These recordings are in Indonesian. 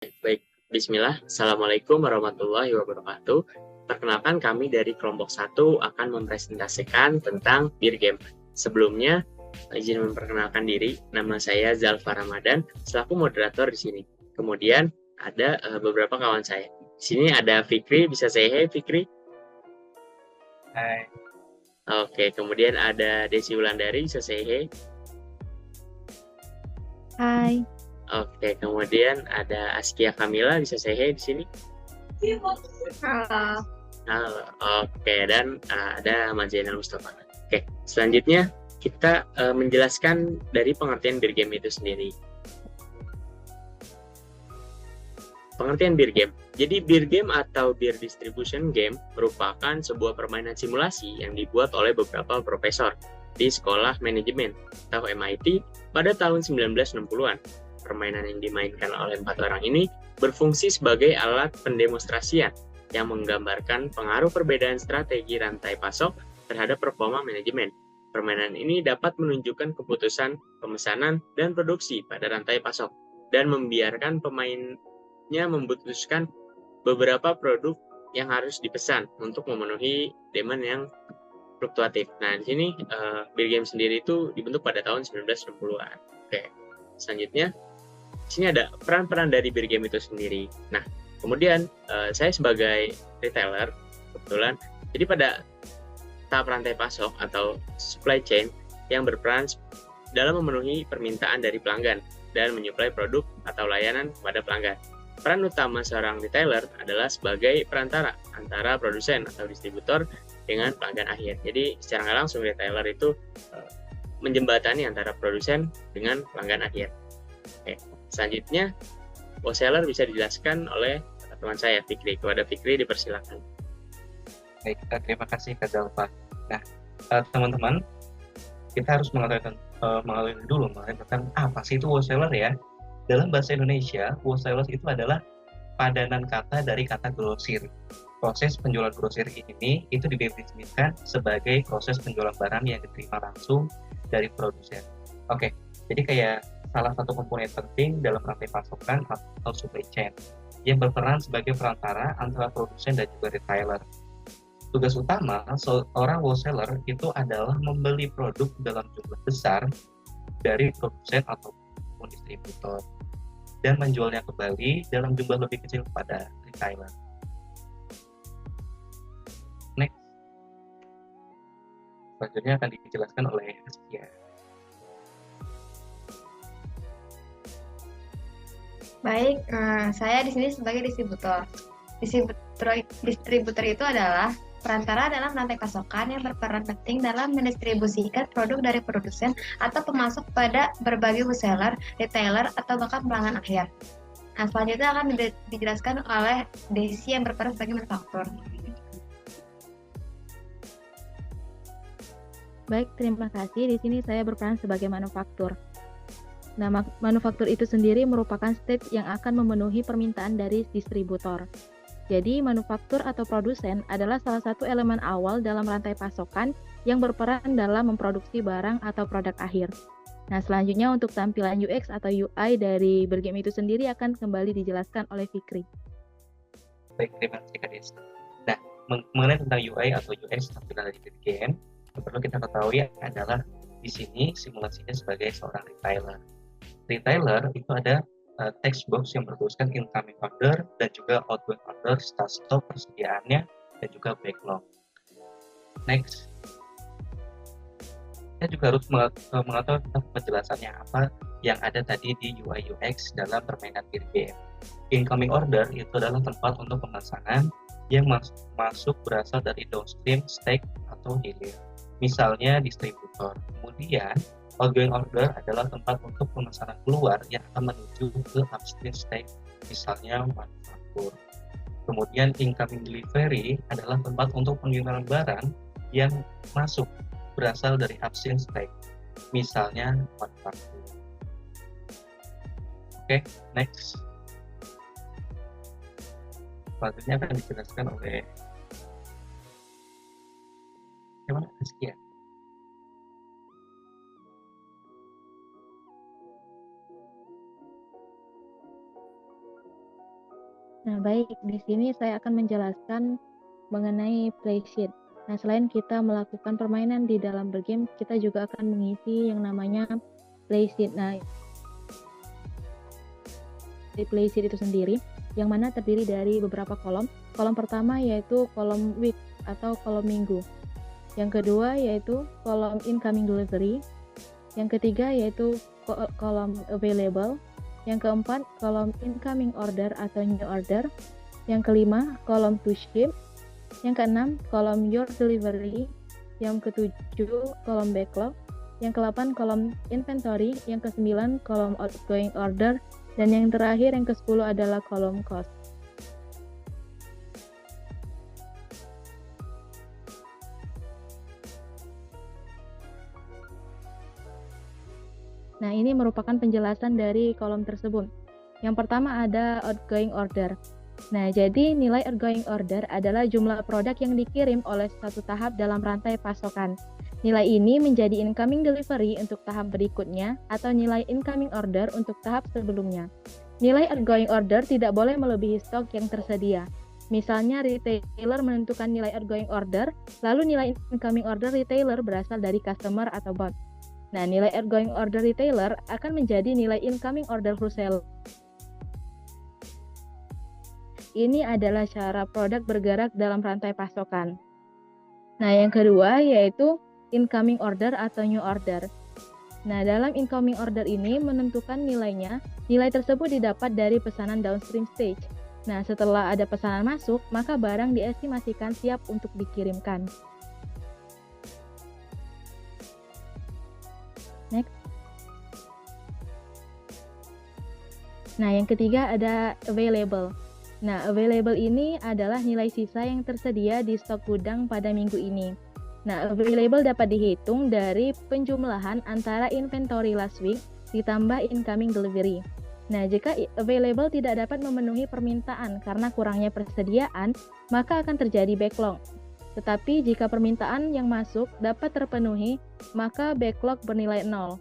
Baik, bismillah. Assalamualaikum warahmatullahi wabarakatuh. Perkenalkan kami dari kelompok 1 akan mempresentasikan tentang Beer Game. Sebelumnya, izin memperkenalkan diri. Nama saya Zalfa Ramadan, selaku moderator di sini. Kemudian ada beberapa kawan saya. Di sini ada Fikri, bisa say hey Fikri? Hai. Oke, kemudian ada Desi Wulandari, bisa say hey? Hai. Oke, kemudian ada Askia Kamila, bisa say hey di sini? Halo. Halo. Oke, dan ada Mas Zainal Mustafa. Oke, selanjutnya kita menjelaskan dari pengertian beer game itu sendiri. Pengertian beer game. Jadi beer game atau beer distribution game merupakan sebuah permainan simulasi yang dibuat oleh beberapa profesor di Sekolah Manajemen atau MIT pada tahun 1960-an. Permainan yang dimainkan oleh 4 orang ini berfungsi sebagai alat pendemonstrasian yang menggambarkan pengaruh perbedaan strategi rantai pasok terhadap performa manajemen. Permainan ini dapat menunjukkan keputusan pemesanan dan produksi pada rantai pasok dan membiarkan pemainnya memutuskan beberapa produk yang harus dipesan untuk memenuhi demand yang fluktuatif. Nah, di sini beer game sendiri itu dibentuk pada tahun 1960-an. Oke, selanjutnya di sini ada peran-peran dari beer game itu sendiri. Nah, kemudian saya sebagai retailer kebetulan, jadi pada tahap rantai pasok atau supply chain yang berperan dalam memenuhi permintaan dari pelanggan dan menyuplai produk atau layanan kepada pelanggan. Peran utama seorang retailer adalah sebagai perantara antara produsen atau distributor dengan pelanggan akhir. Jadi secara nggak langsung retailer itu menjembatani antara produsen dengan pelanggan akhir. Oke. Selanjutnya, wholesaler bisa dijelaskan oleh teman saya, Fikri. Kepada Fikri, dipersilakan. Baik, terima kasih Kak Zalfa. Nah, teman-teman, kita harus mengetahui dulu tentang apa sih itu wholesaler ya. Dalam bahasa Indonesia, wholesaler itu adalah padanan kata dari kata grosir. Proses penjualan grosir ini itu didefinisikan sebagai proses penjualan barang yang diterima langsung dari produsen. Oke, jadi kayak salah satu komponen penting dalam rantai pasokan atau supply chain yang berperan sebagai perantara antara produsen dan juga retailer. Tugas utama seorang wholesaler itu adalah membeli produk dalam jumlah besar dari produsen ataupun distributor dan menjualnya kembali dalam jumlah lebih kecil kepada retailer. Next, selanjutnya akan dijelaskan oleh Askia. Baik, saya di sini sebagai distributor. Distributor itu adalah perantara dalam rantai pasokan yang berperan penting dalam mendistribusikan produk dari produsen atau pemasok pada berbagai wholesaler, retailer, atau bahkan pelanggan akhir. Nah, selanjutnya akan dijelaskan oleh Desi yang berperan sebagai manufaktur. Baik, terima kasih. Di sini saya berperan sebagai manufaktur. Nah, manufaktur itu sendiri merupakan step yang akan memenuhi permintaan dari distributor. Jadi, manufaktur atau produsen adalah salah satu elemen awal dalam rantai pasokan yang berperan dalam memproduksi barang atau produk akhir. Nah, selanjutnya untuk tampilan UX atau UI dari Beer Game itu sendiri akan kembali dijelaskan oleh Fikri. Baik, terima kasih Kak Des. Nah, mengenai tentang UI atau UX tampilan dari Beer Game, yang perlu kita ketahui adalah di sini simulasinya sebagai seorang retailer. Retailer itu ada text box yang bertuliskan incoming order dan juga outgoing order, start stop persediaannya, dan juga backlog. Next, kita juga harus mengetahui tentang penjelasannya apa yang ada tadi di UI UX dalam permainan beer game. Incoming order itu adalah tempat untuk pemesanan yang masuk berasal dari downstream, stake, atau hilir. Misalnya distributor. Kemudian outgoing order adalah tempat untuk pemesanan keluar yang akan menuju ke upstream stake, misalnya manufaktur. Kemudian incoming delivery adalah tempat untuk pengiriman barang yang masuk berasal dari upstream stake, misalnya manufaktur. Oke, next. Selanjutnya akan dijelaskan oleh gimana Askia? Nah, baik, di sini saya akan menjelaskan mengenai playsheet. Nah, selain kita melakukan permainan di dalam bergame, kita juga akan mengisi yang namanya playsheet. Nah, di playsheet itu sendiri, yang mana terdiri dari beberapa kolom. Kolom pertama yaitu kolom week atau kolom minggu. Yang kedua yaitu kolom incoming delivery. Yang ketiga yaitu kolom available. Yang keempat, kolom incoming order atau new order. Yang kelima, kolom to ship. Yang keenam, kolom your delivery. Yang ketujuh, kolom backlog. Yang ke-8, kolom inventory. Yang ke-9, kolom outgoing order. Dan yang terakhir, yang ke-10 adalah kolom cost. Nah, ini merupakan penjelasan dari kolom tersebut. Yang pertama ada outgoing order. Nah, jadi nilai outgoing order adalah jumlah produk yang dikirim oleh satu tahap dalam rantai pasokan. Nilai ini menjadi incoming delivery untuk tahap berikutnya atau nilai incoming order untuk tahap sebelumnya. Nilai outgoing order tidak boleh melebihi stok yang tersedia. Misalnya retailer menentukan nilai outgoing order, lalu nilai incoming order retailer berasal dari customer atau bot. Nah, nilai outgoing order retailer akan menjadi nilai incoming order wholesaler. Ini adalah cara produk bergerak dalam rantai pasokan. Nah, yang kedua yaitu incoming order atau new order. Nah, dalam incoming order ini menentukan nilainya. Nilai tersebut didapat dari pesanan downstream stage. Nah, setelah ada pesanan masuk, maka barang diestimasikan siap untuk dikirimkan. Next. Nah, yang ketiga ada available. Nah, available ini adalah nilai sisa yang tersedia di stok gudang pada minggu ini. Nah, available dapat dihitung dari penjumlahan antara inventory last week ditambah incoming delivery. Nah, jika available tidak dapat memenuhi permintaan karena kurangnya persediaan, maka akan terjadi backlog. Tetapi jika permintaan yang masuk dapat terpenuhi, maka backlog bernilai 0.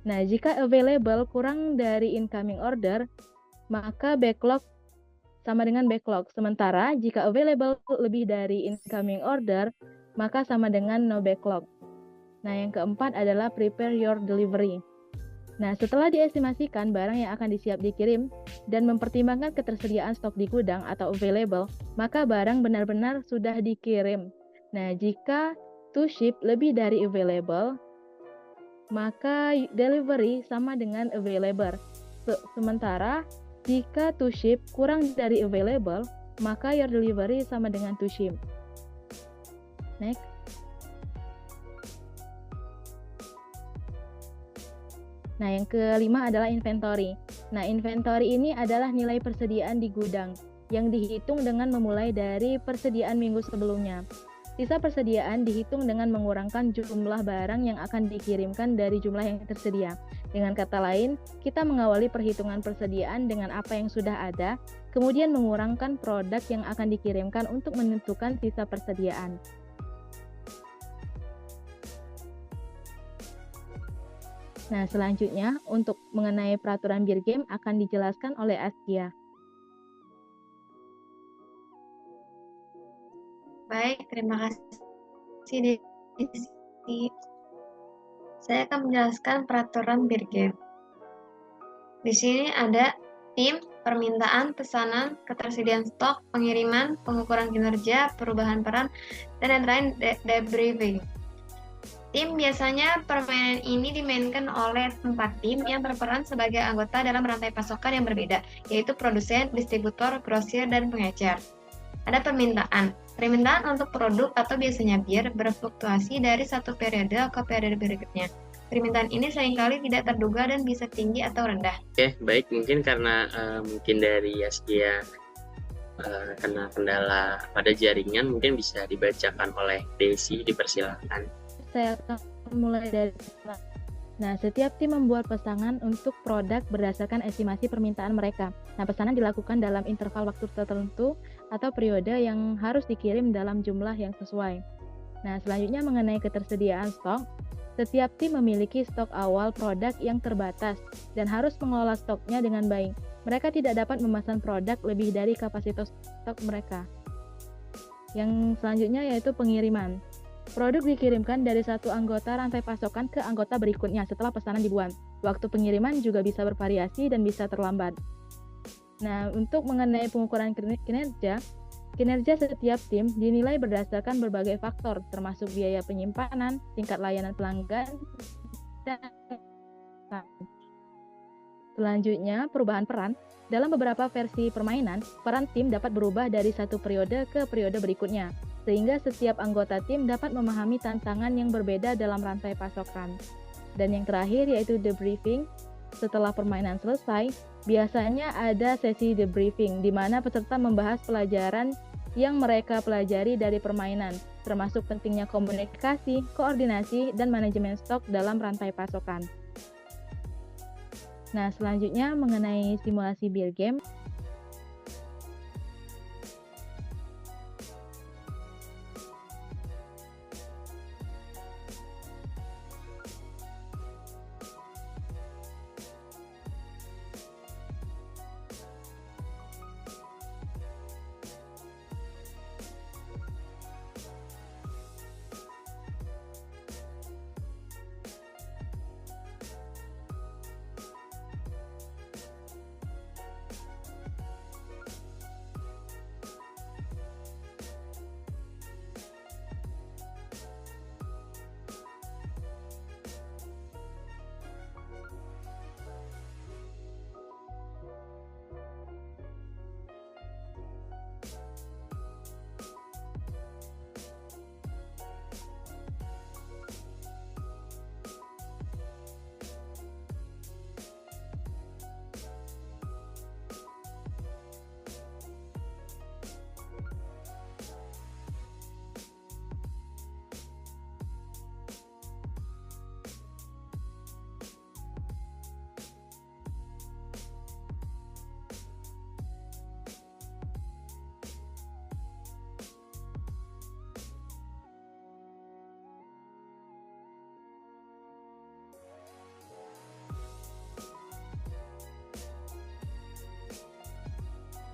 Nah, jika available kurang dari incoming order, maka backlog sama dengan backlog. Sementara jika available lebih dari incoming order, maka sama dengan no backlog. Nah, yang keempat adalah prepare your delivery. Nah, setelah diestimasikan barang yang akan disiap dikirim dan mempertimbangkan ketersediaan stok di gudang atau available, maka barang benar-benar sudah dikirim. Nah, jika to ship lebih dari available, maka delivery sama dengan available. Sementara jika to ship kurang dari available, maka your delivery sama dengan to ship. Next. Nah, yang kelima adalah inventory. Nah, inventory ini adalah nilai persediaan di gudang yang dihitung dengan memulai dari persediaan minggu sebelumnya. Sisa persediaan dihitung dengan mengurangkan jumlah barang yang akan dikirimkan dari jumlah yang tersedia. Dengan kata lain, kita mengawali perhitungan persediaan dengan apa yang sudah ada, kemudian mengurangkan produk yang akan dikirimkan untuk menentukan sisa persediaan. Nah, selanjutnya untuk mengenai peraturan Beer Game akan dijelaskan oleh Askia. Baik, terima kasih Desi. Saya akan menjelaskan peraturan Beer Game. Di sini ada tim, permintaan, pesanan, ketersediaan stok, pengiriman, pengukuran kinerja, perubahan peran, dan yang terakhir debriefing. Tim biasanya permainan ini dimainkan oleh 4 tim yang berperan sebagai anggota dalam rantai pasokan yang berbeda, yaitu produsen, distributor, grosir, dan pengecer. Ada permintaan. Permintaan untuk produk atau biasanya bir berfluktuasi dari satu periode ke periode berikutnya. Permintaan ini seringkali tidak terduga dan bisa tinggi atau rendah. Oke, baik. Mungkin karena mungkin dari Askia kena kendala pada jaringan, mungkin bisa dibacakan oleh Desi, dipersilakan. Saya akan mulai dari Nah, setiap tim membuat pesanan untuk produk berdasarkan estimasi permintaan mereka. Nah, pesanan dilakukan dalam interval waktu tertentu atau periode yang harus dikirim dalam jumlah yang sesuai. Nah, selanjutnya mengenai ketersediaan stok. Setiap tim memiliki stok awal produk yang terbatas dan harus mengelola stoknya dengan baik. Mereka tidak dapat memesan produk lebih dari kapasitas stok mereka. Yang selanjutnya yaitu pengiriman. Produk dikirimkan dari satu anggota rantai pasokan ke anggota berikutnya setelah pesanan dibuat. Waktu pengiriman juga bisa bervariasi dan bisa terlambat. Nah, untuk mengenai pengukuran kinerja setiap tim dinilai berdasarkan berbagai faktor, termasuk biaya penyimpanan, tingkat layanan pelanggan, dan selanjutnya perubahan peran. Dalam beberapa versi permainan, peran tim dapat berubah dari satu periode ke periode berikutnya, sehingga setiap anggota tim dapat memahami tantangan yang berbeda dalam rantai pasokan. Dan yang terakhir yaitu debriefing. Setelah permainan selesai, biasanya ada sesi debriefing di mana peserta membahas pelajaran yang mereka pelajari dari permainan, termasuk pentingnya komunikasi, koordinasi, dan manajemen stok dalam rantai pasokan. Nah, selanjutnya mengenai simulasi beer game.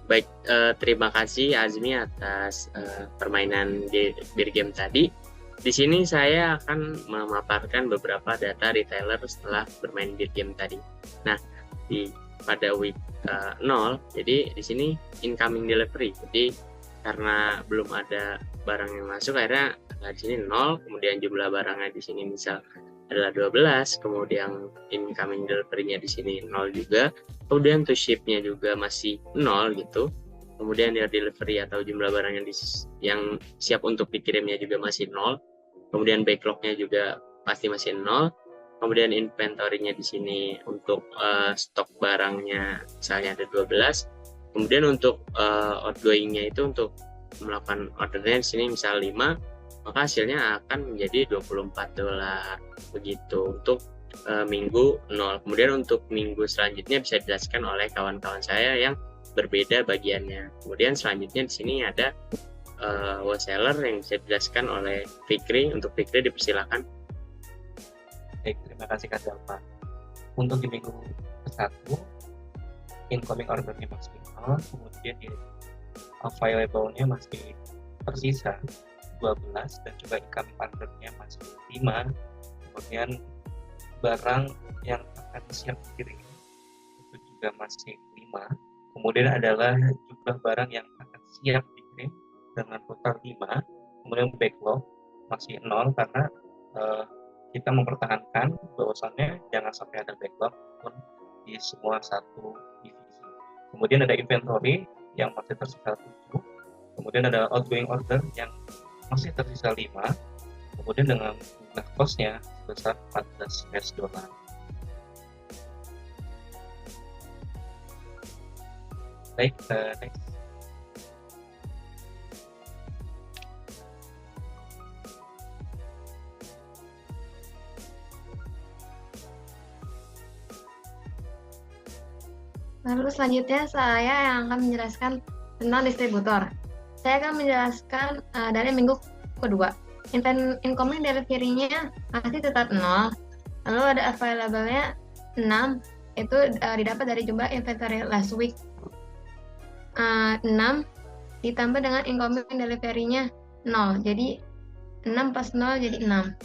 Baik, terima kasih Azmi atas permainan beer game tadi. Di sini saya akan memaparkan beberapa data retailer setelah bermain beer game tadi. Nah, pada week 0, jadi di sini incoming delivery. Jadi karena belum ada barang yang masuk, akhirnya di sini 0, kemudian jumlah barangnya di sini misal adalah 12, kemudian incoming delivery-nya di sini 0 juga. Kemudian to ship-nya juga masih 0 gitu. Kemudian ya delivery atau jumlah barang yang siap untuk dikirimnya juga masih 0. Kemudian backlog-nya juga pasti masih 0. Kemudian inventory-nya di sini untuk stok barangnya misalnya ada 12. Kemudian untuk outgoing-nya itu untuk melakukan ordernya di sini misal 5, maka hasilnya akan menjadi $24 begitu untuk minggu 0. Kemudian untuk minggu selanjutnya bisa dijelaskan oleh kawan-kawan saya yang berbeda bagiannya. Kemudian selanjutnya di sini ada wholesaler yang bisa dijelaskan oleh Fikri. Untuk Fikri dipersilakan. Baik, terima kasih Kak Delva. Untuk di minggu ke-1, incoming ordernya masih 0, kemudian di available-nya masih tersisa 12 dan juga incoming ordernya masih 5. Kemudian barang yang akan siap dikirim itu juga masih 5. Kemudian adalah jumlah barang yang akan siap dikirim dengan total 5. Kemudian backlog masih 0 karena kita mempertahankan bahwasannya jangan sampai ada backlog pun di semua satu divisi. Kemudian ada inventory yang masih tersisa 7. Kemudian ada outgoing order yang masih tersisa 5. Kemudian dengan jumlah cost-nya sebesar $14. Baik, next. Lalu selanjutnya saya yang akan menjelaskan tentang distributor. Saya akan menjelaskan dari minggu kedua. incoming delivery-nya masih tetap 0. Lalu ada available-nya 6, itu didapat dari jumlah inventory last week. 6 ditambah dengan incoming delivery-nya 0, jadi 6 plus 0 jadi 6.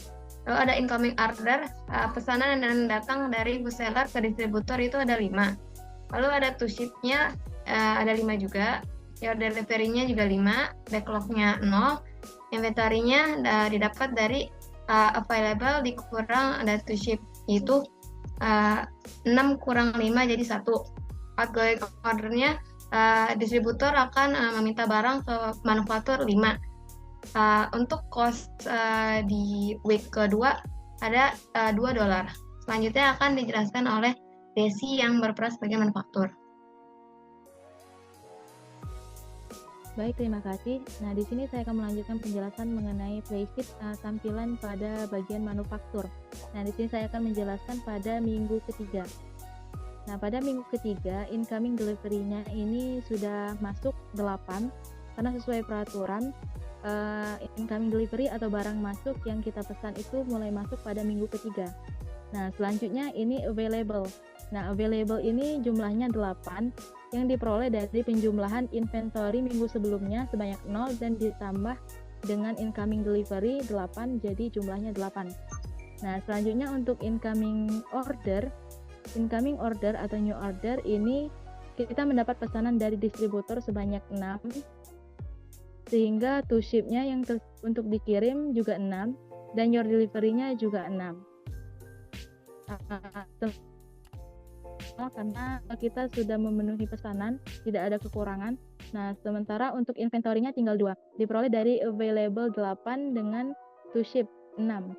Lalu ada incoming order, pesanan yang datang dari wholesaler ke distributor itu ada 5. Lalu ada to ship-nya ada 5 juga, your delivery-nya juga 5, backlog-nya 0, inventory-nya didapat dari available dikurang ada to ship, yaitu 6 kurang 5 jadi 1. Outgoing order-nya distributor akan meminta barang ke manufaktur 5. Untuk cost di week kedua ada $2. Selanjutnya akan dijelaskan oleh Desi yang berperan sebagai manufaktur. Baik, terima kasih. Nah, di sini saya akan melanjutkan penjelasan mengenai playsheet tampilan pada bagian manufaktur. Nah, di sini saya akan menjelaskan pada minggu ketiga. Nah, pada minggu ketiga, incoming delivery-nya ini sudah masuk 8, karena sesuai peraturan, incoming delivery atau barang masuk yang kita pesan itu mulai masuk pada minggu ketiga. Nah, selanjutnya ini available. Nah, available ini jumlahnya 8 yang diperoleh dari penjumlahan inventory minggu sebelumnya sebanyak 0 dan ditambah dengan incoming delivery 8, jadi jumlahnya 8. Nah, selanjutnya untuk incoming order atau new order ini kita mendapat pesanan dari distributor sebanyak 6, sehingga to ship-nya yang untuk dikirim juga 6 dan your delivery-nya juga 6. Karena kita sudah memenuhi pesanan, tidak ada kekurangan. Nah, sementara untuk inventory-nya tinggal 2, diperoleh dari available 8 dengan to ship 6,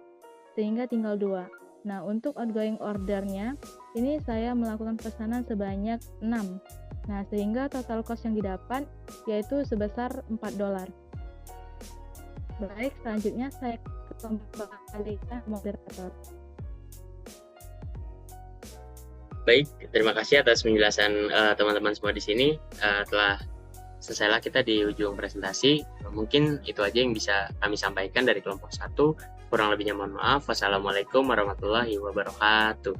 sehingga tinggal 2. Nah, untuk outgoing order-nya, ini saya melakukan pesanan sebanyak 6. Nah, sehingga total cost yang didapat yaitu sebesar $4. Baik, selanjutnya saya kembalikan moderator. Baik, terima kasih atas penjelasan teman-teman semua di sini. Telah selesailah kita di ujung presentasi. Mungkin itu aja yang bisa kami sampaikan dari kelompok 1. Kurang lebihnya mohon maaf. Wassalamualaikum warahmatullahi wabarakatuh.